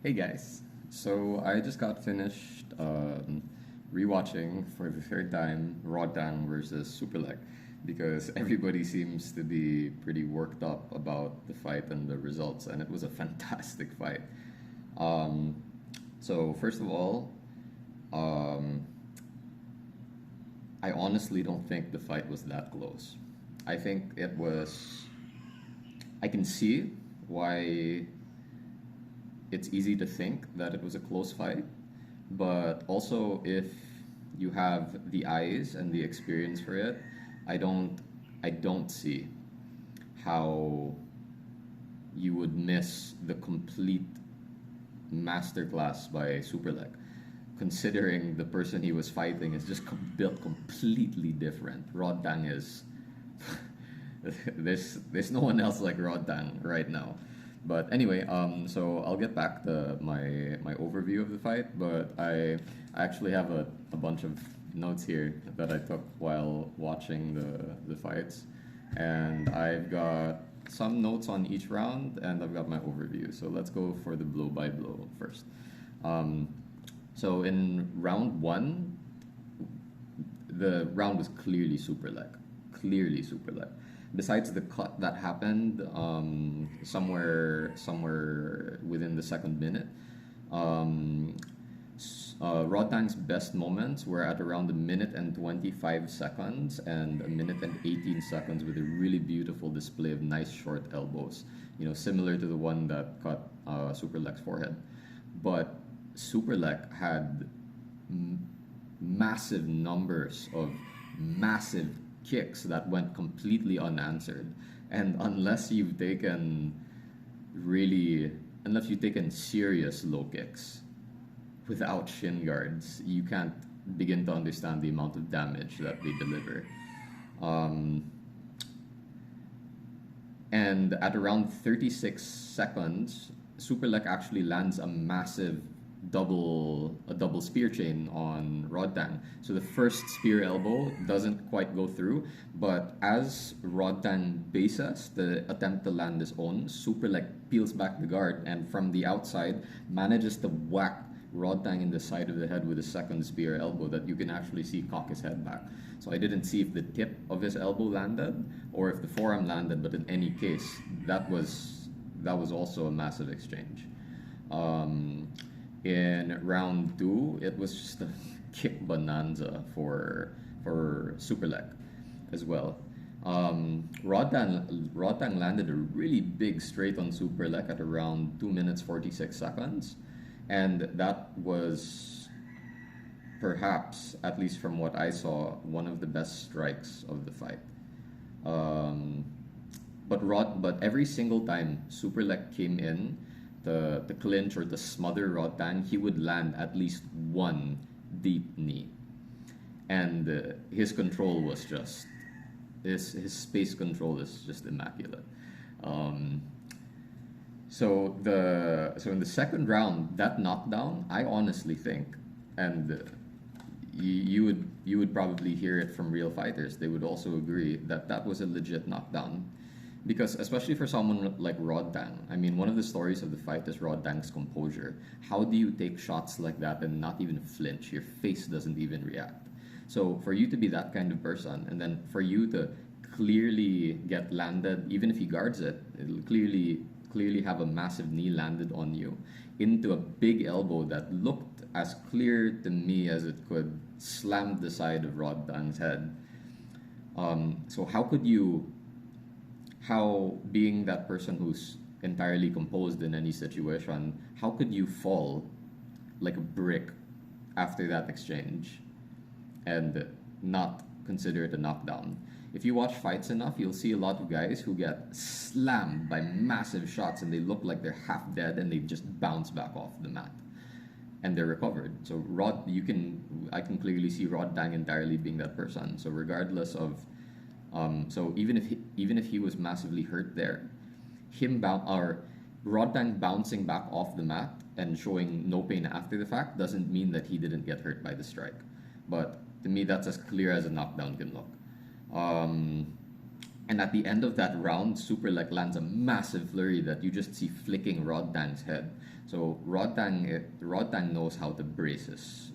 Hey guys, so I just got finished rewatching for the third time RODTANG versus SUPERLEK because everybody seems to be pretty worked up about the fight and the results, and it was a fantastic fight. Um, so first of all, um, I honestly don't think the fight was that close. I think it was. I can see why it's easy to think that it was a close fight, but also if you have the eyes and the experience for it, I don't I don't see how you would miss the complete masterclass by Superlek, considering the person he was fighting is just built completely different. Rod Tang is there's no one else like Rod Tang right now. But anyway, so I'll get back to my overview of the fight, but I actually have a bunch of notes here that I took while watching the fights, and I've got some notes on each round, and I've got my overview. So let's go for the blow by blow first. Um, so in round one, the round was clearly super leg. Besides the cut that happened somewhere within the second minute, um, Rodang's best moments were at around a minute and 25 seconds and a minute and 18 seconds with a really beautiful display of nice short elbows, similar to the one that cut Superlek's forehead. But Superlek had massive numbers of massive kicks that went completely unanswered. And unless you've taken serious low kicks without shin guards, you can't begin to understand the amount of damage that they deliver. Um, and at around 36 seconds, Superlek actually lands a double spear chain on Rodtang. So the first spear elbow doesn't quite go through, but as Rodtang bases the attempt to land his own, Superlek peels back the guard and from the outside manages to whack Rodtang in the side of the head with a second spear elbow that you can actually see cock his head back. So I didn't see if the tip of his elbow landed or if the forearm landed, but in any case, that was also a massive exchange. Um, in round two, it was just a kick bonanza for Superlek as well. Rodtang landed a really big straight on Superlek at around 2 minutes 46 seconds, and that was perhaps, at least from what I saw, one of the best strikes of the fight. Um, but every single time Superlek came in to clinch or to smother Rodtang, he would land at least one deep knee, and his control was just his space control is just immaculate. Um, so in the second round, that knockdown, I honestly think, and you would probably hear it from real fighters. They would also agree that that was a legit knockdown, because especially for someone like Rod Tang, I mean, one of the stories of the fight is Rod Tang's composure. How do you take shots like that and not even flinch? Your face doesn't even react. So for you to be that kind of person, and then for you to clearly get landed, even if he guards it, it'll clearly have a massive knee landed on you into a big elbow that looked as clear to me as it could slam the side of Rod Tang's head. So how being that person who's entirely composed in any situation, how could you fall like a brick after that exchange and not consider it a knockdown? If you watch fights enough, you'll see a lot of guys who get slammed by massive shots and they look like they're half dead and they just bounce back off the mat and they're recovered. So I can clearly see Rod Tang entirely being that person. So regardless of so even if he was massively hurt there, Rod Tang bouncing back off the mat and showing no pain after the fact doesn't mean that he didn't get hurt by the strike. But to me, that's as clear as a knockdown can look. Um, And at the end of that round, Superlek lands a massive flurry that you just see flicking RODTANG's head. So RODTANG knows how to brace his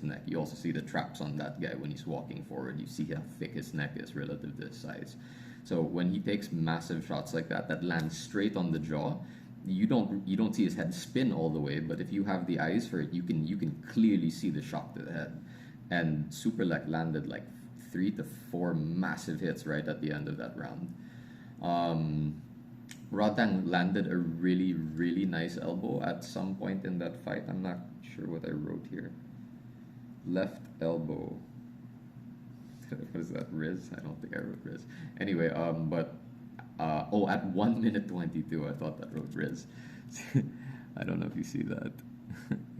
neck. You also see the traps on that guy when he's walking forward. You see how thick his neck is relative to his size. So when he takes massive shots like that that land straight on the jaw, you don't see his head spin all the way, but if you have the eyes for it, you can clearly see the shock to the head. And Superlek landed like 3 to 4 massive hits right at the end of that round. RODTANG landed a really nice elbow at some point in that fight. I'm not sure what I wrote here. Left elbow. What is that? Riz? I don't think I wrote Riz. Anyway, at 1 minute 22, I thought that wrote Riz. I don't know if you see that.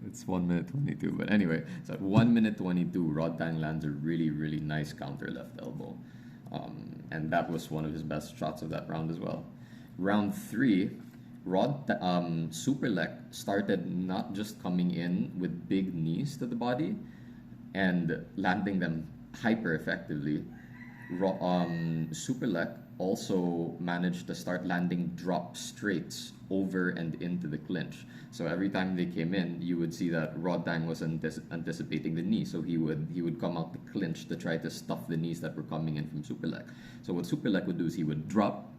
It's 1 minute 22, but anyway, so at 1 minute 22, RODTANG lands a really nice counter left elbow, and that was one of his best shots of that round as well. Round 3, Superlek started not just coming in with big knees to the body and landing them hyper effectively. Superlek also managed to start landing drop straights over and into the clinch. So every time they came in, you would see that RODTANG was anticipating the knee, so he would come out the clinch to try to stuff the knees that were coming in from Superlek. So what Superlek would do is he would drop,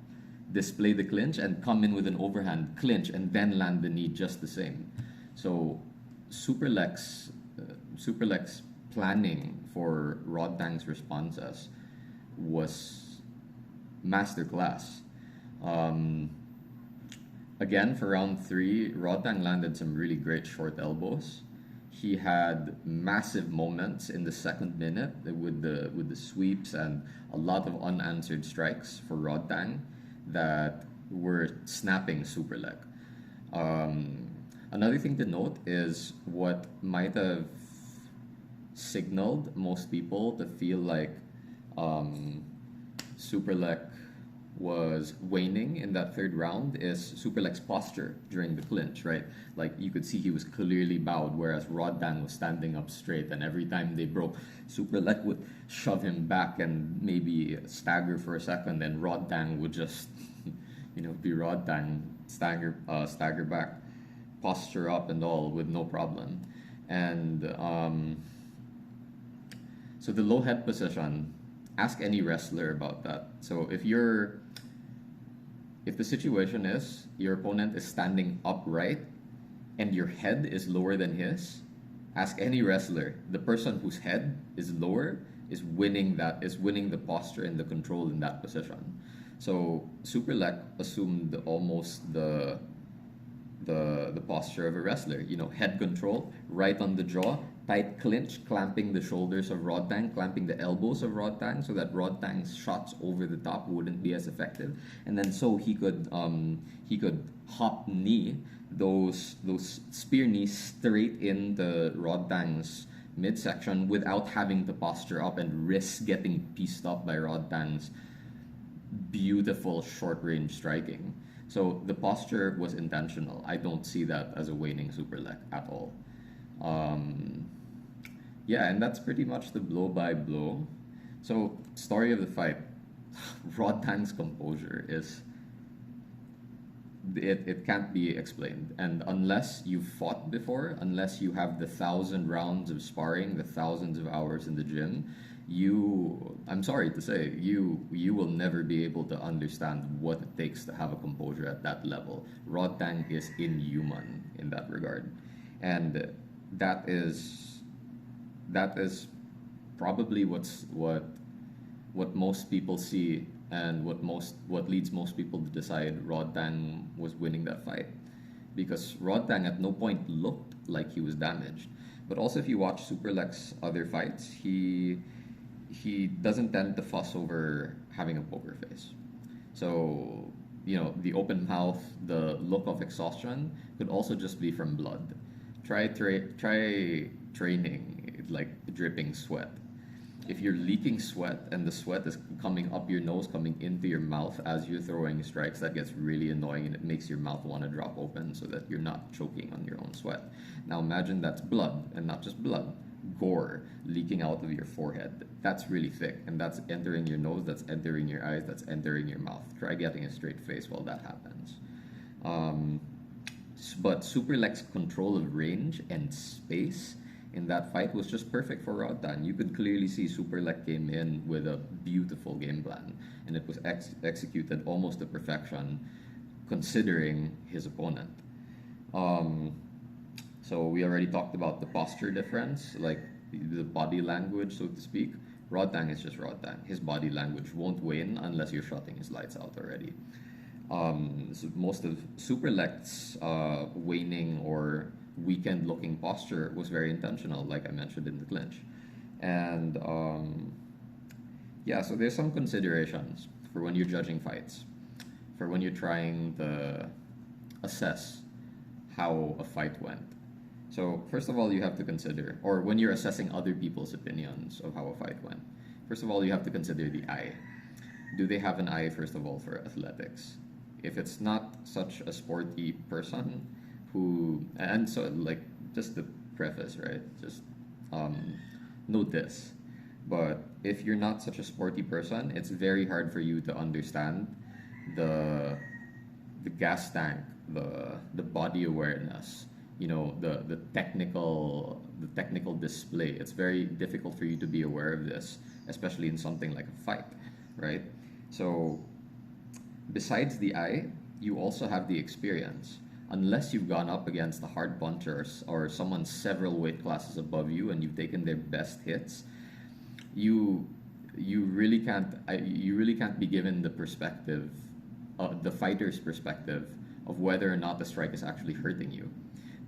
display the clinch, and come in with an overhand clinch, and then land the knee just the same. So Superlek's planning for RODTANG's responses was masterclass. Again, for round 3, RODTANG landed some really great short elbows. He had massive moments in the second minute with the sweeps and a lot of unanswered strikes for RODTANG that were snapping Superlek. Another thing to note is what might have signaled most people to feel like Superlek was waning in that third round is Superlek's posture during the clinch, right? Like you could see he was clearly bowed, whereas RODTANG was standing up straight, and every time they broke, Superlek would shove him back and maybe stagger for a second, and RODTANG would just, be RODTANG, stagger back, posture up and all with no problem. And so the low head position, ask any wrestler about that. So if the situation is your opponent is standing upright and your head is lower than his, ask any wrestler. The person whose head is lower is winning the posture and the control in that position. So Superlek assumed almost the posture of a wrestler. Head control, right on the jaw, tight clinch, clamping the shoulders of RODTANG, clamping the elbows of RODTANG so that RODTANG's shots over the top wouldn't be as effective. And then so he could hop knee those spear knees straight into RODTANG's midsection without having to posture up and risk getting pieced up by RODTANG's beautiful short-range striking. So the posture was intentional. I don't see that as a waning Superlek at all. And that's pretty much the blow-by-blow. So, story of the fight. RODTANG's composure is... It can't be explained. And unless you've fought before, unless you have the 1,000 rounds of sparring, the thousands of hours in the gym, I'm sorry to say, you will never be able to understand what it takes to have a composure at that level. RODTANG is inhuman in that regard. And that is probably what most people see and what leads most people to decide RODTANG was winning that fight, because RODTANG at no point looked like he was damaged. But also, if you watch Superlek's other fights, he doesn't tend to fuss over having a poker face. So the open mouth, the look of exhaustion could also just be from blood. Try training like dripping sweat. If you're leaking sweat and the sweat is coming up your nose, coming into your mouth as you're throwing strikes, that gets really annoying and it makes your mouth want to drop open so that you're not choking on your own sweat. Now imagine that's blood, and not just blood, gore leaking out of your forehead. That's really thick, and that's entering your nose, that's entering your eyes, that's entering your mouth. Try getting a straight face while that happens. But Superlek's control of range and space in that fight was just perfect for RODTANG. You could clearly see Superlek came in with a beautiful game plan, and it was executed almost to perfection, considering his opponent. So we already talked about the posture difference, like the body language, so to speak. RODTANG is just RODTANG. His body language won't wane unless you're shutting his lights out already. So most of Superlek's waning or weakened looking posture was very intentional, like I mentioned in the clinch. And yeah, so there's some considerations for when you're judging fights, for when you're trying to assess how a fight went. So first of all, you have to consider, or when you're assessing other people's opinions of how a fight went, first of all, you have to consider the eye. Do they have an eye, first of all, for athletics? If it's not such a sporty person who, and so like, just the preface, right? Just note this. But if you're not such a sporty person, it's very hard for you to understand the gas tank, the body awareness, you know, the technical display. It's very difficult for you to be aware of this, especially in something like a fight, right? So besides the eye, you also have the experience. Unless you've gone up against a hard puncher or someone several weight classes above you and you've taken their best hits, you really can't be given the perspective, the fighter's perspective of whether or not the strike is actually hurting you.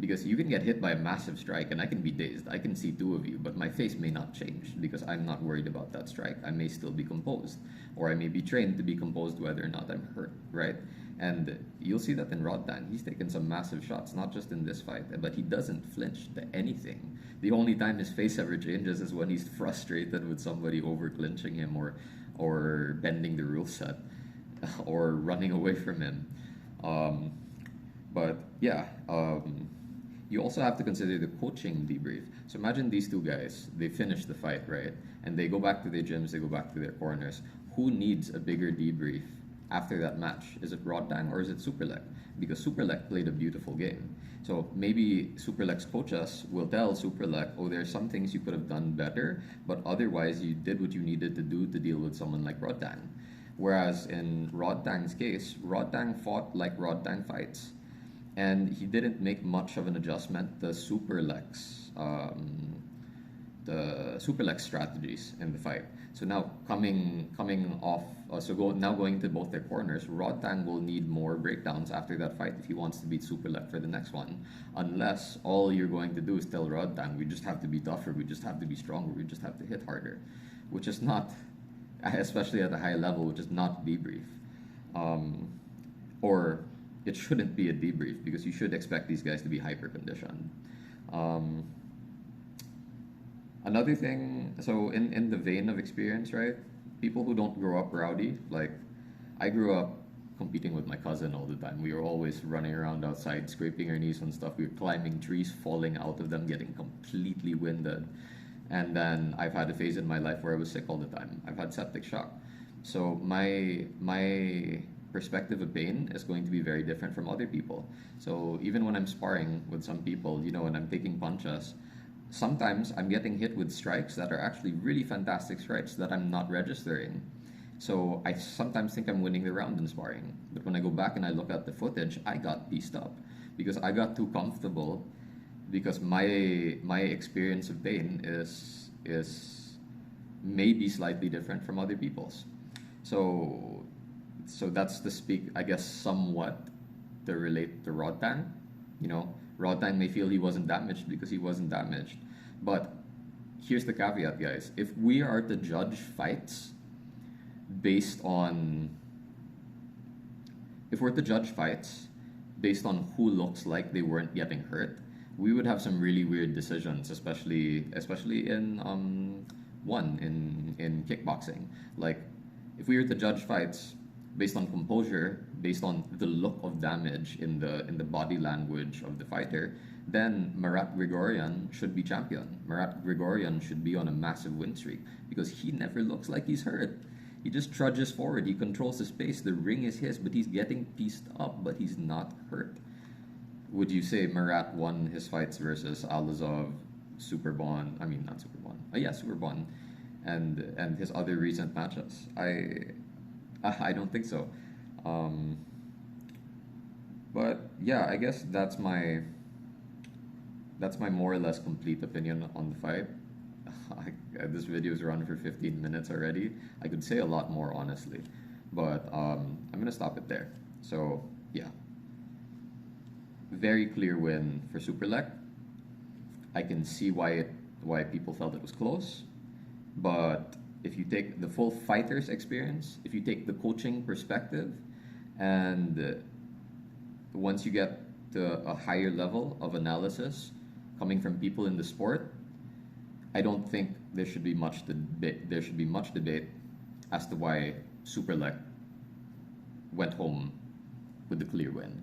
Because you can get hit by a massive strike and I can be dazed. I can see two of you, but my face may not change because I'm not worried about that strike. I may still be composed, or I may be trained to be composed whether or not I'm hurt, right? And you'll see that in RODTANG. He's taken some massive shots, not just in this fight, but he doesn't flinch to anything. The only time his face ever changes is when he's frustrated with somebody over clinching him or bending the rule set or running away from him. But yeah, you also have to consider the coaching debrief. So imagine these two guys, they finish the fight, right? And they go back to their gyms, they go back to their corners. Who needs a bigger debrief after that match? Is it RODTANG or is it Superlek? Because Superlek played a beautiful game. So maybe Superlek's coaches will tell Superlek, oh, there's some things you could have done better, but otherwise you did what you needed to do to deal with someone like RODTANG. Whereas in RODTANG's case, RODTANG fought like RODTANG fights. And he didn't make much of an adjustment to Superlek's strategies in the fight. So now coming off, now going to both their corners, RODTANG will need more breakdowns after that fight if he wants to beat Superlek for the next one. Unless all you're going to do is tell RODTANG, we just have to be tougher, we just have to be stronger, we just have to hit harder, which is not, especially at a high level, which is not debrief. Or it shouldn't be a debrief because you should expect these guys to be hyper conditioned. Another thing, so in the vein of experience, right? People who don't grow up rowdy, like I grew up competing with my cousin all the time. We were always running around outside, scraping our knees on stuff. We were climbing trees, falling out of them, getting completely winded. And then I've had a phase in my life where I was sick all the time. I've had septic shock. So my perspective of pain is going to be very different from other people. So even when I'm sparring with some people, you know, when I'm taking punches, sometimes I'm getting hit with strikes that are actually really fantastic strikes that I'm not registering. So I sometimes think I'm winning the round in sparring. But when I go back and I look at the footage, I got pieced up because I got too comfortable because my experience of pain is maybe slightly different from other people's. So that's to speak, I guess, somewhat to relate to RODTANG. You know, RODTANG may feel he wasn't damaged because he wasn't damaged. But here's the caveat, guys. If we are to judge fights based on... If we're to judge fights based on who looks like they weren't getting hurt, we would have some really weird decisions, especially in in kickboxing. Like, if we were to judge fights based on composure, based on the look of damage in the body language of the fighter, then Marat Grigorian should be champion. Marat Grigorian should be on a massive win streak because he never looks like he's hurt. He just trudges forward. He controls the space. The ring is his, but he's getting pieced up, but he's not hurt. Would you say Marat won his fights versus Alazov, Superbon? I mean, not Superbon. Yeah, Superbon, and his other recent matches. I don't think so. But yeah, I guess that's my more or less complete opinion on the fight. This video is run for 15 minutes already. I could say a lot more, honestly, but I'm gonna stop it there. So yeah, very clear win for Superlek. I can see why people felt it was close, but if you take the full fighter's experience, if you take the coaching perspective, and once you get to a higher level of analysis coming from people in the sport, I don't think there should be much debate. There should be much debate as to why Superlek went home with the clear win.